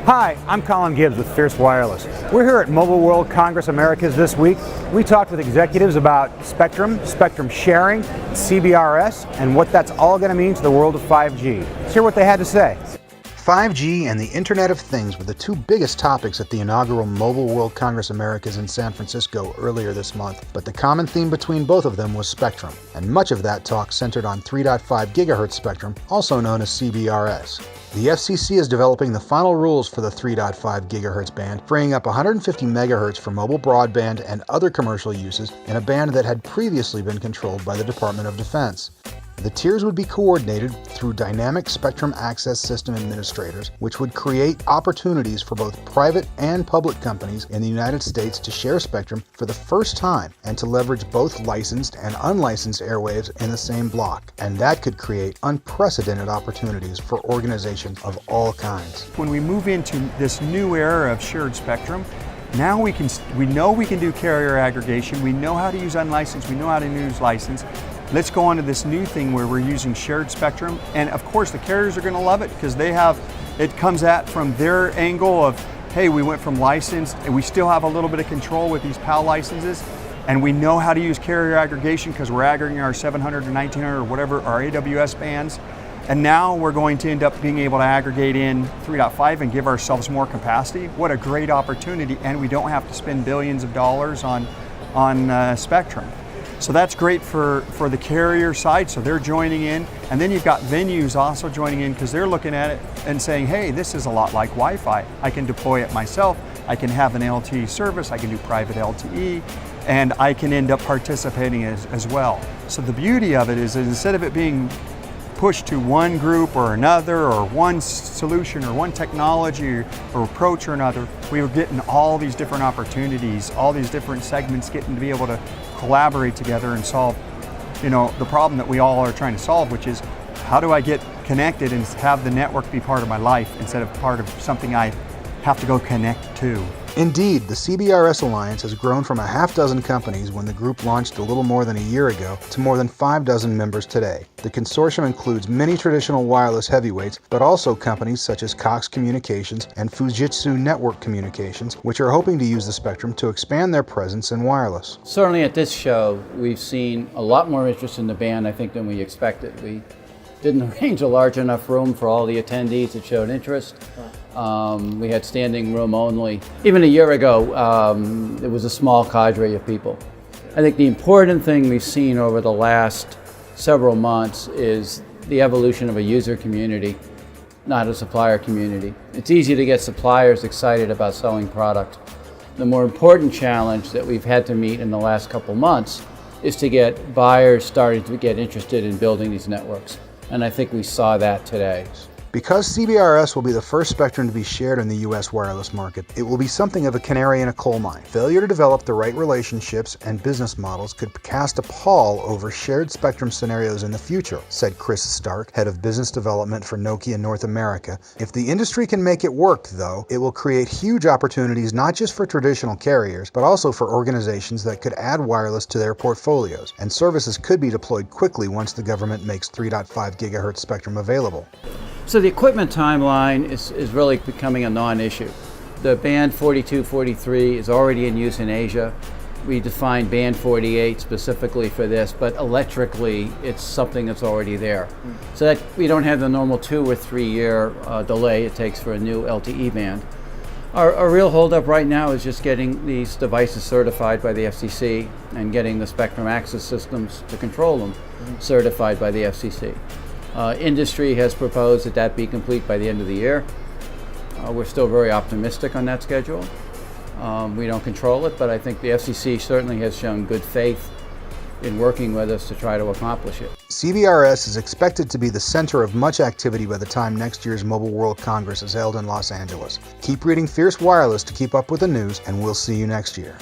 Hi, I'm Colin Gibbs with Fierce Wireless. We're here at Mobile World Congress Americas this week. We talked with executives about spectrum sharing, CBRS, and what that's all going to mean to the world of 5G. Let's hear what they had to say. 5G and the Internet of Things were the two biggest topics at the inaugural Mobile World Congress Americas in San Francisco earlier this month, but the common theme between both of them was spectrum, and much of that talk centered on 3.5 gigahertz spectrum, also known as CBRS. The FCC is developing the final rules for the 3.5 gigahertz band, freeing up 150 megahertz for mobile broadband and other commercial uses in a band that had previously been controlled by the Department of Defense. The tiers would be coordinated through dynamic spectrum access system administrators, which would create opportunities for both private and public companies in the United States to share spectrum for the first time and to leverage both licensed and unlicensed airwaves in the same block. And that could create unprecedented opportunities for organizations of all kinds. When we move into this new era of shared spectrum, now we know we can do carrier aggregation, we know how to use unlicensed, we know how to use licensed. Let's go on to this new thing where we're using shared spectrum, and of course the carriers are going to love it because it comes at from their angle of, hey, we went from licensed and we still have a little bit of control with these PAL licenses, and we know how to use carrier aggregation because we're aggregating our 700 or 1900 or whatever, our AWS bands, and now we're going to end up being able to aggregate in 3.5 and give ourselves more capacity. What a great opportunity, and we don't have to spend billions of dollars on spectrum. So that's great for the carrier side, so they're joining in. And then you've got venues also joining in because they're looking at it and saying, hey, this is a lot like Wi-Fi. I can deploy it myself, I can have an LTE service, I can do private LTE, and I can end up participating as well. So the beauty of it is that instead of it being pushed to one group or another, or one solution or one technology or approach or another, we were getting all these different opportunities, all these different segments getting to be able to collaborate together and solve, the problem that we all are trying to solve, which is how do I get connected and have the network be part of my life instead of part of something I have to go connect to. Indeed, the CBRS Alliance has grown from a half dozen companies when the group launched a little more than a year ago to more than 5 dozen members today. The consortium includes many traditional wireless heavyweights, but also companies such as Cox Communications and Fujitsu Network Communications, which are hoping to use the spectrum to expand their presence in wireless. Certainly at this show, we've seen a lot more interest in the band, I think, than we expected. We didn't arrange a large enough room for all the attendees that showed interest. We had standing room only. Even a year ago, it was a small cadre of people. I think the important thing we've seen over the last several months is the evolution of a user community, not a supplier community. It's easy to get suppliers excited about selling product. The more important challenge that we've had to meet in the last couple months is to get buyers starting to get interested in building these networks. And I think we saw that today. Because CBRS will be the first spectrum to be shared in the U.S. wireless market, it will be something of a canary in a coal mine. Failure to develop the right relationships and business models could cast a pall over shared spectrum scenarios in the future, said Chris Stark, head of business development for Nokia North America. If the industry can make it work, though, it will create huge opportunities not just for traditional carriers, but also for organizations that could add wireless to their portfolios, and services could be deployed quickly once the government makes 3.5 gigahertz spectrum available. So the equipment timeline is really becoming a non-issue. The band 42, 43 is already in use in Asia. We defined band 48 specifically for this, but electrically it's something that's already there. So that we don't have the normal 2 or 3 year delay it takes for a new LTE band. Our real holdup right now is just getting these devices certified by the FCC and getting the spectrum access systems to control them certified by the FCC. Industry has proposed that be complete by the end of the year. We're still very optimistic on that schedule. We don't control it, but I think the FCC certainly has shown good faith in working with us to try to accomplish it. CBRS is expected to be the center of much activity by the time next year's Mobile World Congress is held in Los Angeles. Keep reading Fierce Wireless to keep up with the news, and we'll see you next year.